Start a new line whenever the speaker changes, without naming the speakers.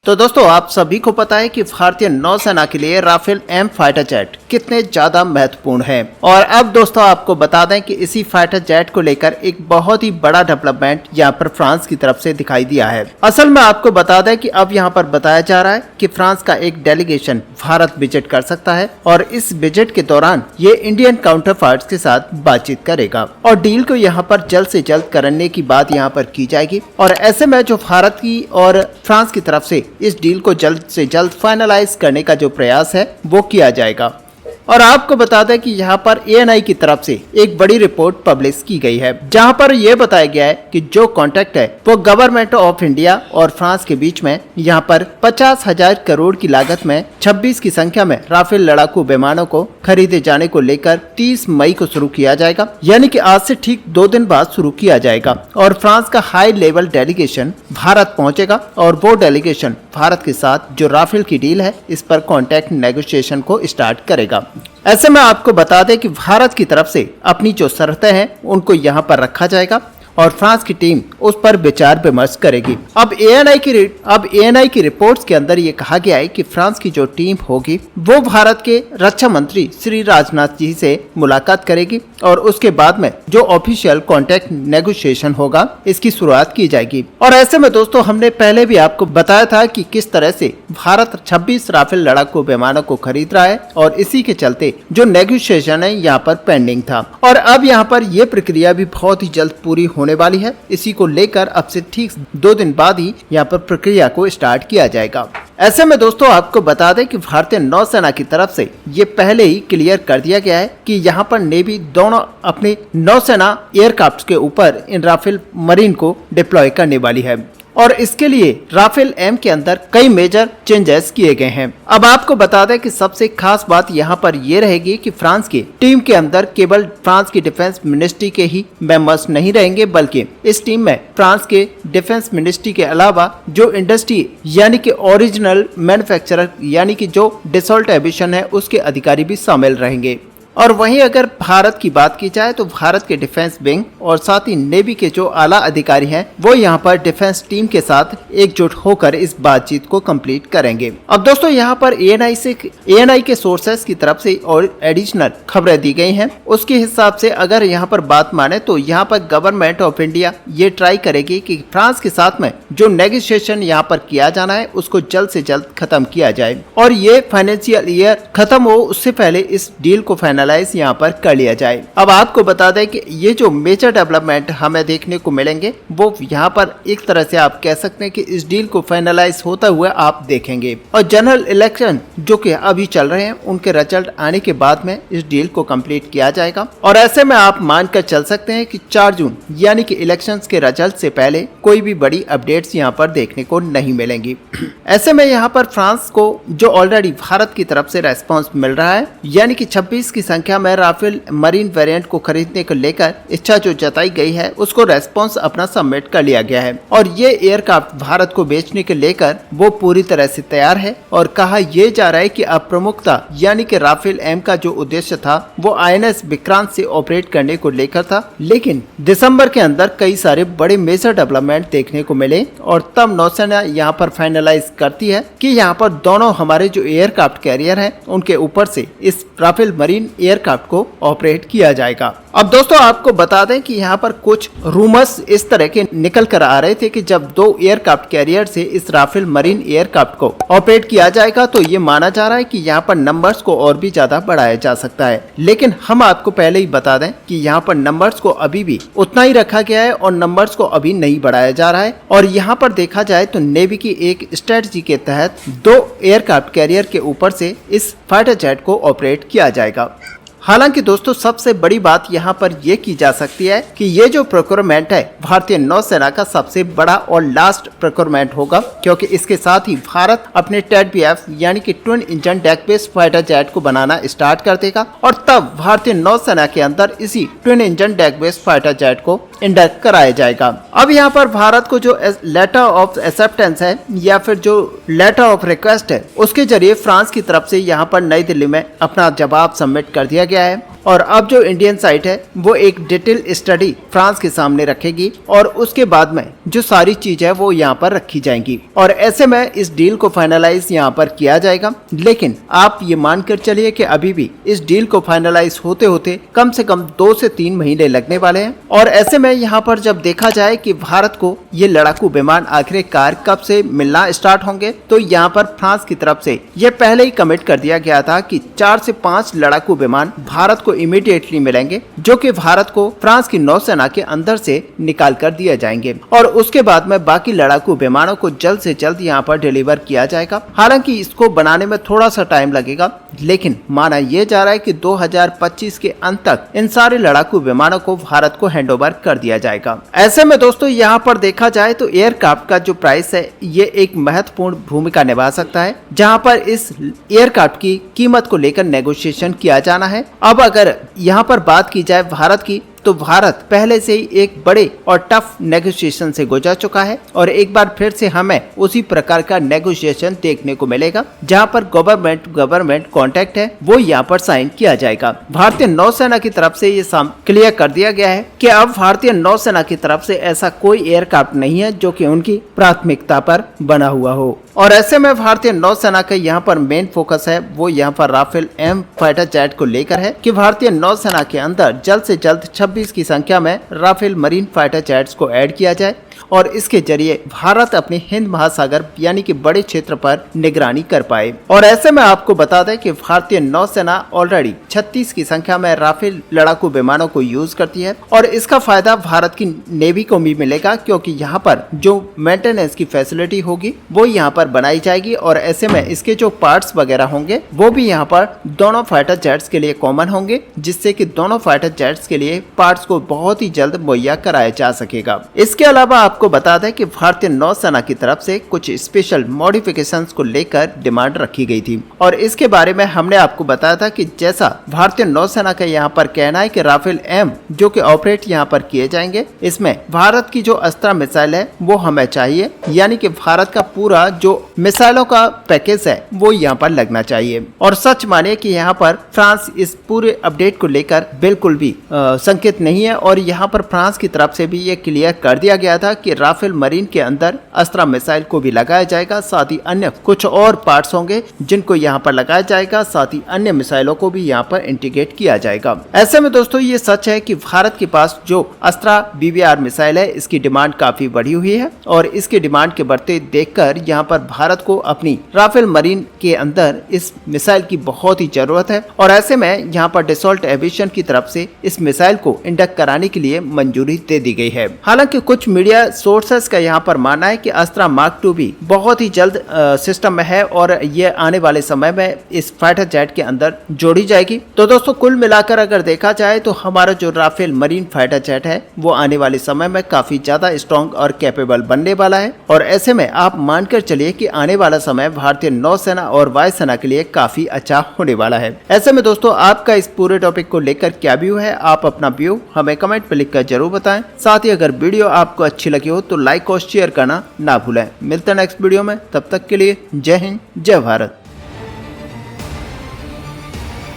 तो दोस्तों आप सभी को पता है कि भारतीय नौसेना के लिए राफेल एम फाइटर जेट कितने ज्यादा महत्वपूर्ण है। और अब दोस्तों आपको बता दें कि इसी फाइटर जेट को लेकर एक बहुत ही बड़ा डेवलपमेंट यहाँ पर फ्रांस की तरफ से दिखाई दिया है। असल में आपको बता दें कि अब यहाँ पर बताया जा रहा है कि फ्रांस का एक डेलीगेशन भारत विजिट कर सकता है और इस विजिट के दौरान ये इंडियन काउंटर पार्ट्स के साथ बातचीत करेगा और डील को यहाँ पर जल्द से जल्द करने की बात यहाँ पर की जाएगी। और ऐसे में जो भारत की और फ्रांस की तरफ से इस डील को जल्द से जल्द फाइनलाइज करने का जो प्रयास है वो किया जाएगा। और आपको बता दें कि यहाँ पर ANI की तरफ से एक बड़ी रिपोर्ट पब्लिश की गई है जहाँ पर यह बताया गया है कि जो कॉन्ट्रैक्ट है वो गवर्नमेंट ऑफ इंडिया और फ्रांस के बीच में यहाँ पर 50,000 करोड़ की लागत में 26 की संख्या में राफेल लड़ाकू विमानों को खरीदे जाने को लेकर 30 मई को शुरू किया जाएगा, यानी कि आज से ठीक 2 दिन बाद शुरू किया जाएगा। और फ्रांस का हाई लेवल डेलीगेशन भारत पहुंचेगा और वो डेलीगेशन भारत के साथ जो राफेल की डील है इस पर कॉन्ट्रैक्ट नेगोशिएशन को स्टार्ट करेगा। ऐसे में आपको बता दें कि भारत की तरफ से अपनी जो शर्तें हैं उनको यहाँ पर रखा जाएगा और फ्रांस की टीम उस पर विचार विमर्श करेगी। अब ANI की रिपोर्ट्स के अंदर ये कहा गया है कि फ्रांस की जो टीम होगी वो भारत के रक्षा मंत्री श्री राजनाथ जी से मुलाकात करेगी और उसके बाद में जो ऑफिशियल कॉन्ट्रैक्ट नेगोशिएशन होगा इसकी शुरुआत की जाएगी। और ऐसे में दोस्तों हमने पहले भी आपको बताया था कि किस तरह से भारत 26 राफेल लड़ाकू विमानों को खरीद रहा है और इसी के चलते जो नेगोशिएशन है यहाँ पर पेंडिंग था और अब यहाँ पर ये प्रक्रिया भी बहुत ही जल्द पूरी होने वाली है। इसी को लेकर अब से ठीक 2 दिन बाद ही यहाँ पर प्रक्रिया को स्टार्ट किया जाएगा। ऐसे में दोस्तों आपको बता दें कि भारतीय नौसेना की तरफ से ये पहले ही क्लियर कर दिया गया है कि यहाँ पर नेवी दोनों अपने नौसेना एयरक्राफ्ट के ऊपर इन राफेल मरीन को डिप्लॉय करने वाली है और इसके लिए राफेल एम के अंदर कई मेजर चेंजेस किए गए हैं। अब आपको बता दें कि सबसे खास बात यहाँ पर ये रहेगी कि फ्रांस की टीम के अंदर केवल फ्रांस की डिफेंस मिनिस्ट्री के ही मेंबर्स नहीं रहेंगे, बल्कि इस टीम में फ्रांस के डिफेंस मिनिस्ट्री के अलावा जो इंडस्ट्री यानी कि ओरिजिनल मैन्युफैक्चरर यानी कि जो डसॉल्ट एविएशन है उसके अधिकारी भी शामिल रहेंगे। और वहीं अगर भारत की बात की जाए तो भारत के डिफेंस विंग और साथ ही नेवी के जो आला अधिकारी हैं वो यहाँ पर डिफेंस टीम के साथ एकजुट होकर इस बातचीत को कंप्लीट करेंगे। अब दोस्तों यहाँ पर ANI के सोर्सेस की तरफ से और एडिशनल खबरें दी गई हैं। उसके हिसाब से अगर यहाँ पर बात माने तो यहाँ पर गवर्नमेंट ऑफ इंडिया ये ट्राई करेगी कि फ्रांस के साथ में जो नेगोशिएशन यहाँ पर किया जाना है उसको जल्द से जल्द खत्म किया जाए और ये फाइनेंशियल ईयर खत्म हो उससे पहले इस डील को फाइनलाइज यहाँ पर कर लिया जाए। अब आपको बता दें कि ये जो मेजर डेवलपमेंट हमें देखने को मिलेंगे वो यहाँ पर एक तरह से आप कह सकते हैं कि इस डील को फाइनलाइज होता हुआ आप देखेंगे और जनरल इलेक्शन जो कि अभी चल रहे हैं उनके रिजल्ट आने के बाद में इस डील को कंप्लीट किया जाएगा। और ऐसे में आप मानकर चल सकते हैं कि 4 जून यानी कि इलेक्शंस के रिजल्ट से पहले कोई भी बड़ी अपडेट्स यहाँ पर देखने को नहीं मिलेंगी। ऐसे में यहाँ पर फ्रांस को जो ऑलरेडी भारत की तरफ से रेस्पॉन्स मिल रहा है यानी कि 26 की संख्या में राफेल मरीन वेरिएंट को खरीदने को लेकर इच्छा जो जताई गई है उसको रेस्पॉन्स अपना सबमिट कर लिया गया है और ये एयरक्राफ्ट भारत को बेचने के लेकर वो पूरी तरह से तैयार है। और कहा यह जा रहा है कि अब प्रमुखता यानी कि राफेल एम का जो उद्देश्य था वो INS विक्रांत से ऑपरेट करने को लेकर था, लेकिन दिसंबर के अंदर कई सारे बड़े मेजर डेवलपमेंट देखने को मिले और तब नौसेना यहाँ पर फाइनलाइज करती है कि यहाँ पर दोनों हमारे जो एयरक्राफ्ट कैरियर हैं उनके ऊपर से इस राफेल मरीन एयरक्राफ्ट को ऑपरेट किया जाएगा। अब दोस्तों आपको बता दें कि यहाँ पर कुछ रूमर्स इस तरह के निकल कर आ रहे थे कि जब 2 एयरक्राफ्ट कैरियर से इस राफेल मरीन एयरक्राफ्ट को ऑपरेट किया जाएगा तो ये माना जा रहा है कि यहाँ पर नंबर्स को और भी ज्यादा बढ़ाया जा सकता है, लेकिन हम आपको पहले ही बता दें कि यहाँ पर नंबर्स को अभी भी उतना ही रखा गया है और नंबर्स को अभी नहीं बढ़ाया जा रहा है। और यहाँ पर देखा जाए तो नेवी की एक स्ट्रेटजी के तहत 2 एयरक्राफ्ट कैरियर के ऊपर से इस फाइटर जेट को ऑपरेट किया जाएगा। हालांकि दोस्तों सबसे बड़ी बात यहाँ पर यह की जा सकती है कि ये जो प्रोक्योरमेंट है भारतीय नौसेना का सबसे बड़ा और लास्ट प्रोक्योरमेंट होगा, क्योंकि इसके साथ ही भारत अपने TEDBF यानी कि twin engine deck based fighter jet को बनाना स्टार्ट कर देगा और तब भारतीय नौसेना के अंदर इसी twin engine deck based fighter jet को इंडक्ट कराया जाएगा। अब यहाँ पर भारत को जो लेटर ऑफ एक्सेप्टेंस है या फिर जो लेटर ऑफ रिक्वेस्ट है उसके जरिए फ्रांस की तरफ से यहाँ पर नई दिल्ली में अपना जवाब सबमिट कर दिया गया गया है और अब जो इंडियन साइड है वो एक डिटेल स्टडी फ्रांस के सामने रखेगी और उसके बाद में जो सारी चीज है वो यहाँ पर रखी जाएंगी और ऐसे में इस डील को फाइनलाइज यहाँ पर किया जाएगा। लेकिन आप ये मानकर चलिए कि अभी भी इस डील को फाइनलाइज होते होते कम से कम 2 से 3 महीने लगने वाले हैं और ऐसे में यहाँ पर जब देखा जाए कि भारत को ये लड़ाकू विमान आखिरकार कब से मिलना स्टार्ट होंगे, तो यहाँ पर फ्रांस की तरफ से ये पहले ही कमिट कर दिया गया था कि 4 से 5 लड़ाकू विमान भारत को इमीडिएटली मिलेंगे, जो कि भारत को फ्रांस की नौसेना के अंदर से निकाल कर दिए जाएंगे और उसके बाद में बाकी लड़ाकू विमानों को जल्द से जल्द यहाँ पर डिलीवर किया जाएगा। हालांकि इसको बनाने में थोड़ा सा टाइम लगेगा, लेकिन माना यह जा रहा है कि 2025 के अंत तक इन सारे लड़ाकू विमानों को भारत को हैंडओवर कर दिया जाएगा। ऐसे में दोस्तों यहाँ पर देखा जाए तो एयरक्राफ्ट का जो प्राइस है ये एक महत्वपूर्ण भूमिका निभा सकता है, जहाँ पर इस एयरक्राफ्ट की कीमत को लेकर नेगोशिएशन किया जाना है। अब अगर यहाँ पर बात की जाए भारत की, तो भारत पहले से ही एक बड़े और टफ नेगोशिएशन से गुजर चुका है और एक बार फिर से हमें उसी प्रकार का नेगोशिएशन देखने को मिलेगा, जहां पर गवर्नमेंट कॉन्ट्रैक्ट है वो यहां पर साइन किया जाएगा। भारतीय नौसेना की तरफ से ये क्लियर कर दिया गया है कि अब भारतीय नौसेना की तरफ से ऐसा कोई एयरक्राफ्ट नहीं है जो कि उनकी प्राथमिकता पर बना हुआ हो और ऐसे में भारतीय नौसेना का यहाँ पर मेन फोकस है वो यहाँ पर राफेल एम फाइटर जेट को लेकर है कि भारतीय नौसेना के अंदर जल्द से जल्द 26 की संख्या में राफेल मरीन फाइटर जेट्स को ऐड किया जाए और इसके जरिए भारत अपने हिंद महासागर यानी कि बड़े क्षेत्र पर निगरानी कर पाए। और ऐसे में आपको बता दें कि भारतीय नौसेना ऑलरेडी 36 की संख्या में राफेल लड़ाकू विमानों को यूज करती है और इसका फायदा भारत की नेवी को भी मिलेगा, क्योंकि यहाँ पर जो मेंटेनेंस की फैसिलिटी होगी वो यहाँ पर बनाई जाएगी और ऐसे में इसके जो पार्ट्स वगैरह होंगे वो भी यहाँ पर दोनों फाइटर जेट्स के लिए कॉमन होंगे, जिससे कि दोनों फाइटर जेट्स के लिए पार्ट्स को बहुत ही जल्द मुहैया कराया जा सकेगा। इसके अलावा आपको बता दें कि भारतीय नौसेना की तरफ से कुछ स्पेशल मॉडिफिकेशंस को लेकर डिमांड रखी गई थी और इसके बारे में हमने आपको बताया था कि जैसा भारतीय नौसेना का यहाँ पर कहना है कि राफेल एम जो कि ऑपरेट यहाँ पर किए जाएंगे, इसमें भारत की जो अस्त्र मिसाइल है वो हमें चाहिए, यानी कि भारत का पूरा जो मिसाइलों का पैकेज है वो यहाँ पर लगना चाहिए। और सच माने कि यहाँ पर फ्रांस इस पूरे अपडेट को लेकर बिल्कुल भी संकेत नहीं है और यहाँ पर फ्रांस की तरफ से भी ये क्लियर कर दिया गया था कि राफेल मरीन के अंदर अस्त्र मिसाइल को भी लगाया जाएगा, साथ ही अन्य कुछ और पार्ट्स होंगे जिनको यहाँ पर लगाया जाएगा, साथ ही अन्य मिसाइलों को भी यहाँ पर इंटीग्रेट किया जाएगा। ऐसे में दोस्तों ये सच है कि भारत के पास जो अस्त्रा BBR मिसाइल है इसकी डिमांड काफी बढ़ी हुई है और इसकी डिमांड के बढ़ते देखकर यहाँ पर भारत को अपनी राफेल मरीन के अंदर इस मिसाइल की बहुत ही जरूरत है और ऐसे में यहाँ पर डसॉल्ट एविएशन की तरफ से इस मिसाइल को इंडक्ट कराने के लिए मंजूरी दे दी गई है। हालांकि कुछ मीडिया सोर्सेस का यहाँ पर मानना है कि अस्त्रा मार्क 2 भी बहुत ही जल्द सिस्टम में है और ये आने वाले समय में इस फाइटर जेट के अंदर जोड़ी जाएगी। तो दोस्तों कुल मिलाकर अगर देखा जाए तो हमारा जो राफेल मरीन फाइटर जेट है वो आने वाले समय में काफी ज्यादा स्ट्रॉन्ग और कैपेबल बनने वाला है और ऐसे में आप मानकर चलिए कि आने वाला समय भारतीय नौसेना और वायुसेना के लिए काफी अच्छा होने वाला है। ऐसे में दोस्तों आपका इस पूरे टॉपिक को लेकर क्या व्यू है, आप अपना व्यू हमें कमेंट पे लिखकर जरूर बताएं। साथ ही अगर वीडियो आपको अच्छी लगी हो तो लाइक और शेयर करना ना भूलें। मिलते हैं नेक्स्ट वीडियो में, तब तक के लिए जय हिंद जय भारत।